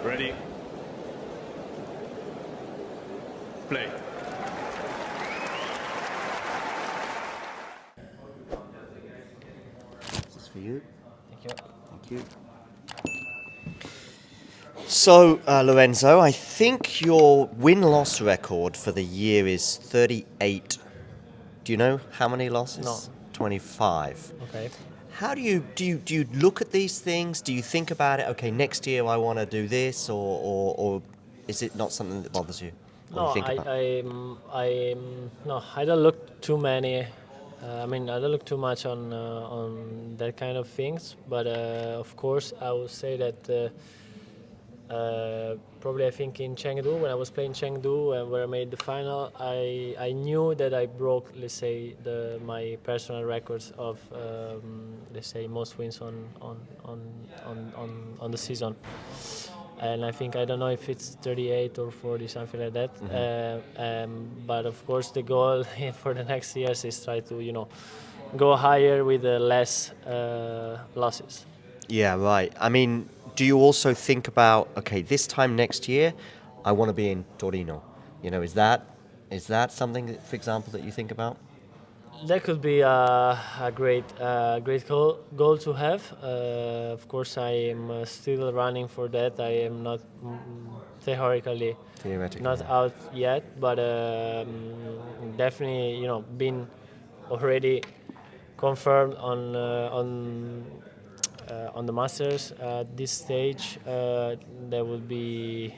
Ready. Play. This is for you. Thank you. Thank you. So, Lorenzo, I think your win-loss record for the year is 38. Do you know how many losses? No. 25. Okay. How do you look at these things? Do you think about it? Okay, next year I want to do this, or is it not something that bothers you? Or No, you think about? no, I don't look too many. I don't look too much on that kind of things. But of course, I would say that probably I think in Chengdu, when I was playing Chengdu and where I made the final, I knew that I broke, let's say, my personal records of let's say most wins on the season. And I think I don't know if it's 38 or 40, something like that. But of course, the goal for the next years is try to go higher with less losses. Yeah, right. I mean, do you also think about, okay, this time next year, I want to be in Torino? Is that something, for example, that you think about? That could be a great goal to have. Of course, I am still running for that. I am not theoretically Theoretically, not yeah. out yet, but definitely, been already confirmed on the Masters at this stage. That will be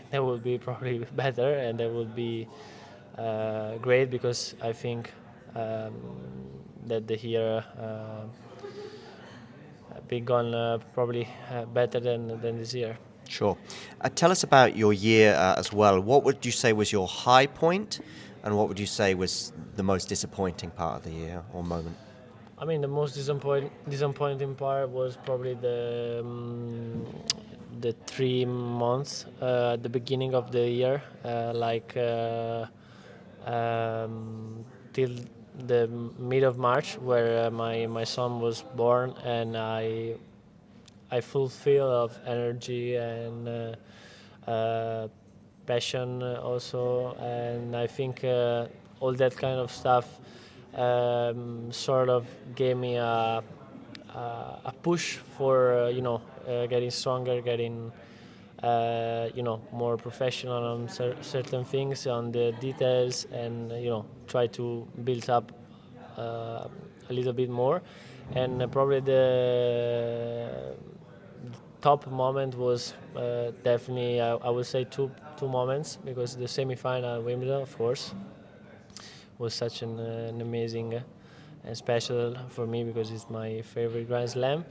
probably better, and that will be great because I think um, that the year been gone probably better than this year. Sure. Tell us about your year as well. What would you say was your high point, and what would you say was the most disappointing part of the year or moment? I mean, the most disappointing part was probably the 3 months at the beginning of the year, till the mid of March, where my son was born, and I fulfill of energy and passion also, and I think all that kind of stuff sort of gave me a push for getting stronger, getting more professional on certain things, on the details, and try to build up a little bit more. And probably the top moment was definitely I would say two moments, because the semi-final at Wimbledon, of course, was such an amazing and special for me because it's my favorite Grand Slam.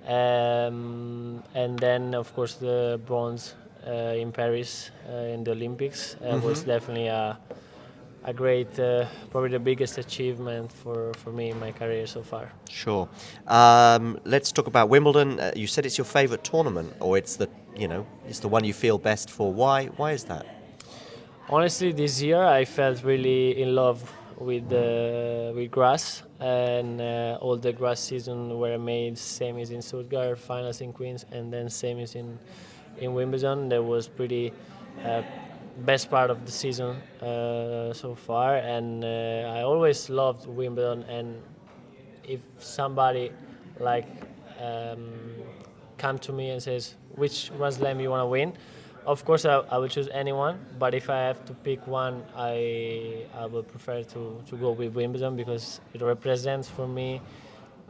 And then, of course, the bronze in Paris in the Olympics was definitely a great, probably the biggest achievement for me in my career so far. Sure. Let's talk about Wimbledon. You said it's your favorite tournament, or it's the one you feel best for. Why is that? Honestly, this year I felt really in love with grass, and all the grass season were made semis in Stuttgart, finals in Queens, and then semis in Wimbledon. That was pretty uh, best part of the season so far, and I always loved Wimbledon. And if somebody like um, come to me and says which Grand Slam you want to win, of course I will choose anyone. But if I have to pick one, I would prefer to go with Wimbledon, because it represents for me,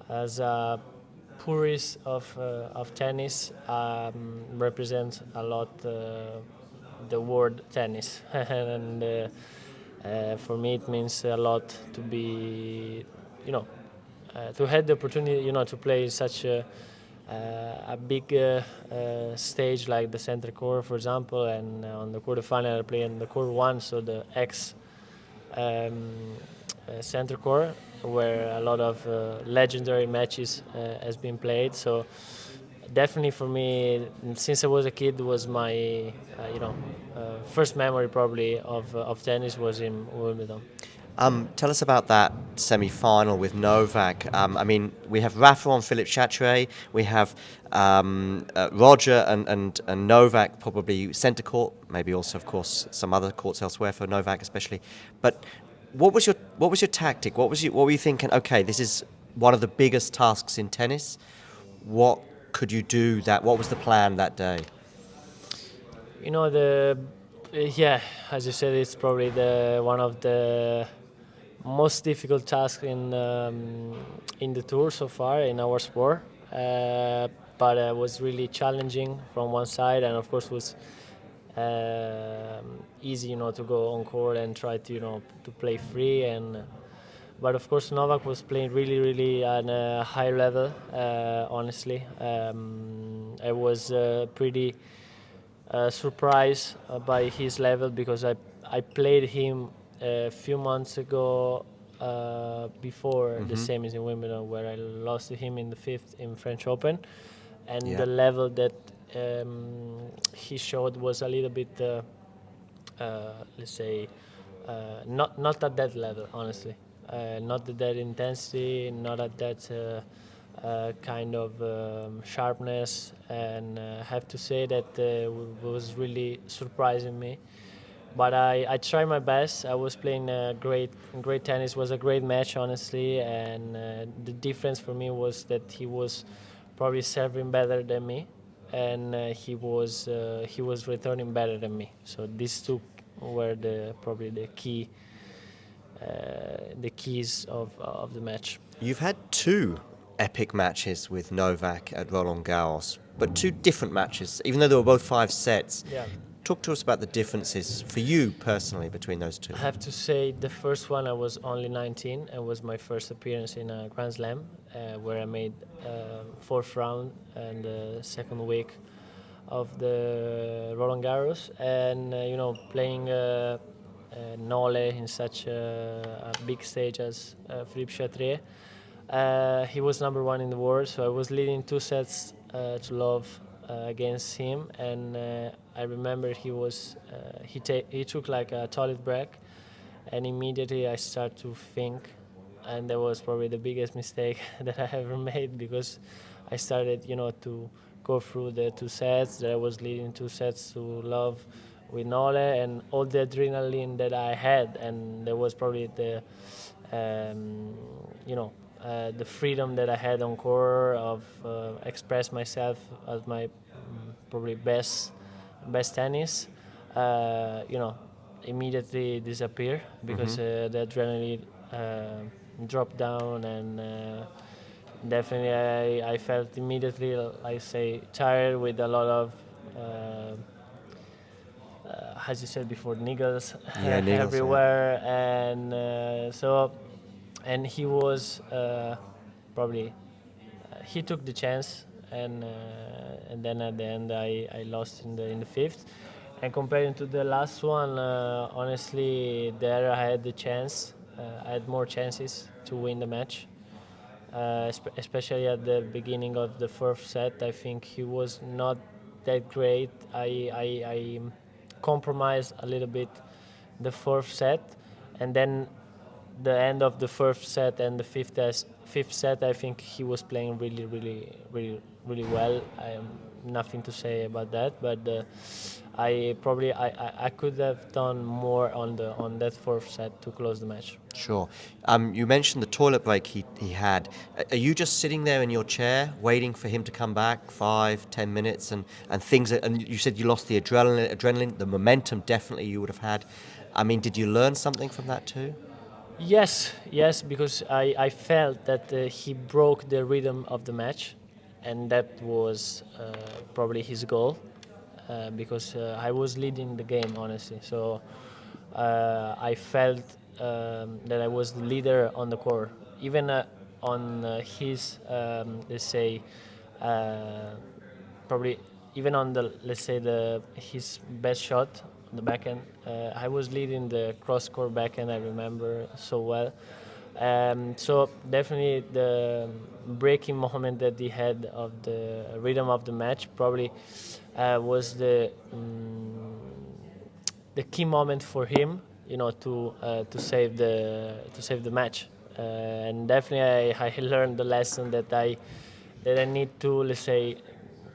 as a purist of tennis, represents a lot the word tennis, and for me it means a lot to be, to have the opportunity, to play such a big stage like the center court, for example, and on the quarterfinal I play in the court one, so the X um, center court, where a lot of legendary matches has been played. So definitely for me, since I was a kid, was my first memory probably of tennis was in Wimbledon. Tell us about that semi-final with Novak. I mean, we have Rafa on Philippe Chatrier. We have Roger and Novak probably centre court. Maybe also, of course, some other courts elsewhere for Novak, especially. But what was your tactic? What were you thinking? Okay, this is one of the biggest tasks in tennis. What could you do? What was the plan that day? You know, yeah, as you said, it's probably the one of the most difficult tasks in the tour so far in our sport. But it was really challenging from one side, and of course was easy, to go on court and try to to play free. And but of course Novak was playing really, really at a high level. Honestly, I was pretty surprised by his level because I played him a few months ago before the semis in Wimbledon, where I lost to him in the fifth in French Open, and Yeah. the level that he showed was a little bit, let's say, not at that level, honestly. Not at that intensity, not at that kind of sharpness, and have to say that was really surprising me. But I tried my best. I was playing great tennis. It was a great match, honestly, and the difference for me was that he was probably serving better than me, and he was returning better than me. So these two were probably the keys of the match. You've had two epic matches with Novak at Roland Garros, but two different matches, even though they were both 5 sets. Yeah. Talk to us about the differences for you personally between those two. I have to say the first one I was only 19 and was my first appearance in a Grand Slam, where I made fourth round and the second week of the Roland Garros, and playing Nole in such a big stage as Philippe Chatrier. He was number one in the world, so I was leading 2 sets to love against him, and I remember he took like a toilet break, and immediately I start to think, and that was probably the biggest mistake that I ever made, because I started to go through the 2 sets that I was leading 2 sets to love with Nole, and all the adrenaline that I had, and there was probably um, the freedom that I had on court of express myself as my probably best tennis, immediately disappear because the adrenaline dropped down, and definitely I felt immediately, I say, tired with a lot of as you said before, niggles Yeah, niggles, yeah. everywhere, and and he was probably he took the chance, and then at the end I lost in the fifth. And comparing to the last one, honestly, there I had the chance. I had more chances to win the match, especially at the beginning of the fourth set. I think he was not that great. I compromised a little bit the fourth set, and then the end of the first set and the fifth set, I think he was playing really, really, really, really well. I am nothing to say about that, but I could have done more on that fourth set to close the match. Sure. You mentioned the toilet break he had. Are you just sitting there in your chair waiting for him to come back 5-10 minutes and things? And you said you lost the adrenaline, the momentum definitely you would have had. I mean, did you learn something from that too? Yes, because I felt that he broke the rhythm of the match, and that was probably his goal, because I was leading the game, honestly. So I felt that I was the leader on the court, even on his, let's say, uh, probably even on the, let's say, his best shot on the backhand. I was leading the cross court backhand. I remember so well. So definitely the breaking moment that he had of the rhythm of the match probably was the key moment for him to save the match. And definitely, I learned the lesson that I need to, let's say,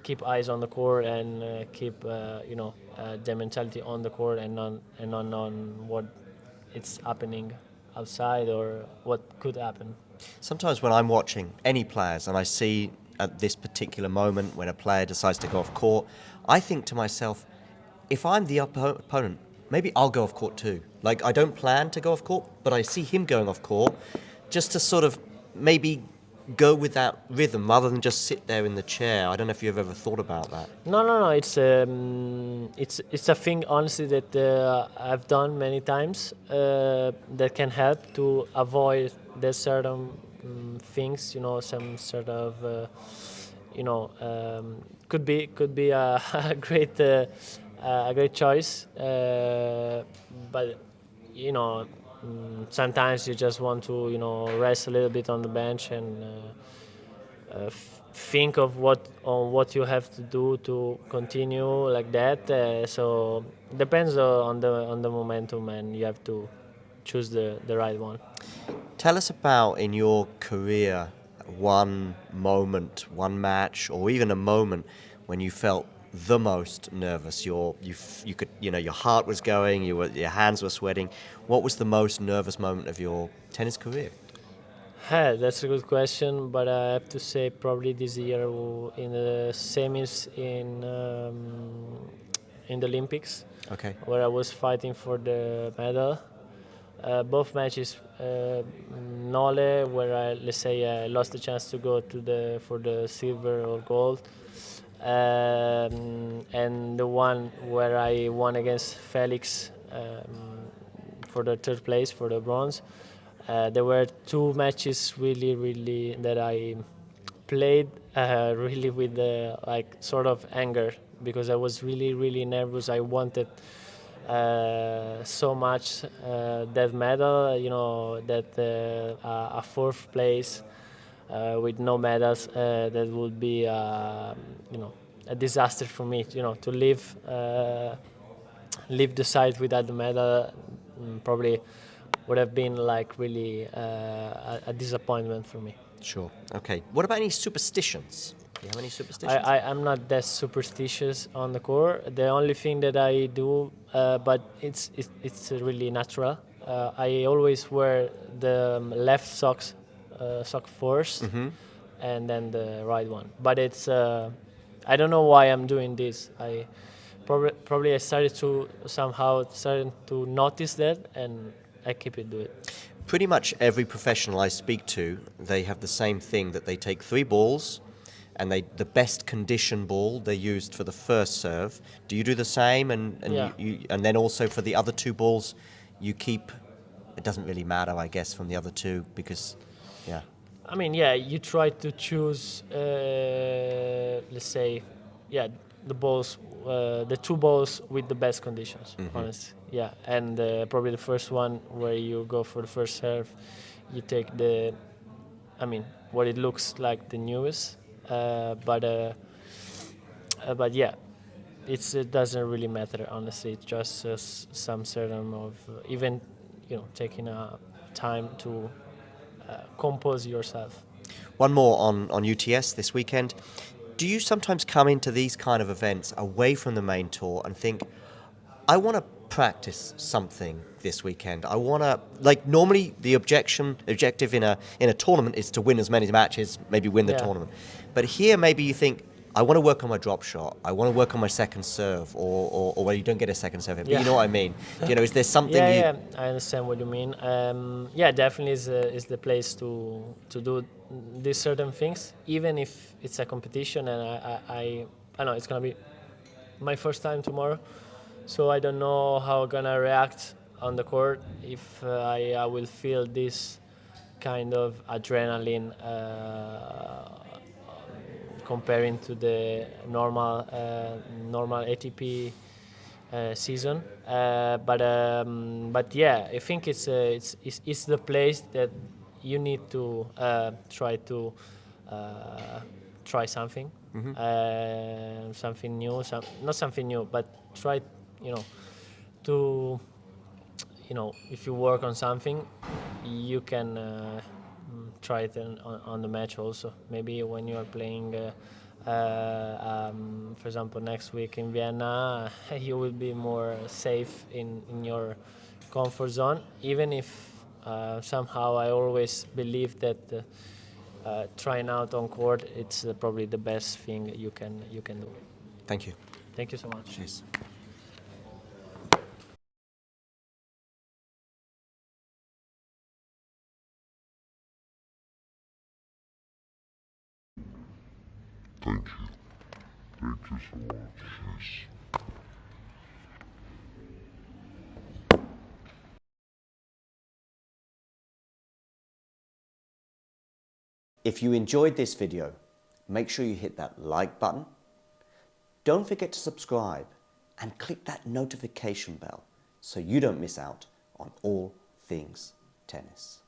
keep eyes on the court and keep the mentality on the court and on what it's happening outside or what could happen. Sometimes when I'm watching any players and I see at this particular moment when a player decides to go off court, I think to myself, if I'm the opponent, maybe I'll go off court too. Like, I don't plan to go off court, but I see him going off court just to sort of maybe go with that rhythm rather than just sit there in the chair. I don't know if you've ever thought about that. No. It's a thing, honestly, that I've done many times that can help to avoid the certain things. Some sort of could be a, a great choice, but sometimes you just want to rest a little bit on the bench and think of what you have to do to continue like that. So depends on the momentum, and you have to choose the right one. Tell us about, in your career, one moment, one match, or even a moment when you felt the most nervous. You could, your heart was going, your hands were sweating. What was the most nervous moment of your tennis career? That's a good question, but I have to say probably this year in the semis in the Olympics, Okay. where I was fighting for the medal. Both matches, Nole, where let's say I lost the chance to go for the silver or gold, and the one where I won against Felix for the third place, for the bronze. There were two matches really that I played really with like sort of anger, because I was really nervous. I wanted so much that medal, that a fourth place with no medals, that would be a disaster for me, to leave the site without the medal. Probably would have been like really a disappointment for me. Sure. Okay. What about any superstitions? Do you have any superstitions? I'm not that superstitious on the court. The only thing that I do, but it's really natural. I always wear the left sock first, and then the right one. But it's I don't know why I'm doing this. I probably I started to notice that, and I keep it doing. Pretty much every professional I speak to, they have the same thing, that they take 3 balls, and the best condition ball they used for the first serve. Do you do the same? And Yeah. and then also for the other 2 balls, you keep. It doesn't really matter, I guess, from the other 2 because, yeah. I mean, yeah, you try to choose, let's say, yeah, the 2 balls with the best conditions, honestly. Yeah, and probably the first one where you go for the first serve, you take what it looks like the newest, but yeah, it doesn't really matter, honestly. It's just some certain of even, taking a time to compose yourself. One more on UTS this weekend. Do you sometimes come into these kind of events away from the main tour and think, I want to practice something this weekend? I want to, like, normally the objective in a tournament is to win as many matches, maybe win the Yeah. tournament. But here maybe you think, I want to work on my drop shot. I want to work on my second serve, or well, you don't get a second serve, but Yeah. you know what I mean. Is there something Yeah, I understand what you mean. Yeah, definitely is the place to do these certain things, even if it's a competition. And I know it's gonna be my first time tomorrow, so I don't know how I'm gonna react on the court, if I will feel this kind of adrenaline comparing to the normal ATP season. But yeah, I think it's the place that you need to try something, something new, not something new, but try, to if you work on something, you can try it on the match also. Maybe when you are playing, for example, next week in Vienna, you will be more safe in your comfort zone. Even if somehow I always believe that trying out on court, it's probably the best thing you can do. Thank you. Thank you so much. Cheers. Thank you. Thank you so much. Yes. If you enjoyed this video, make sure you hit that like button. Don't forget to subscribe and click that notification bell so you don't miss out on all things tennis.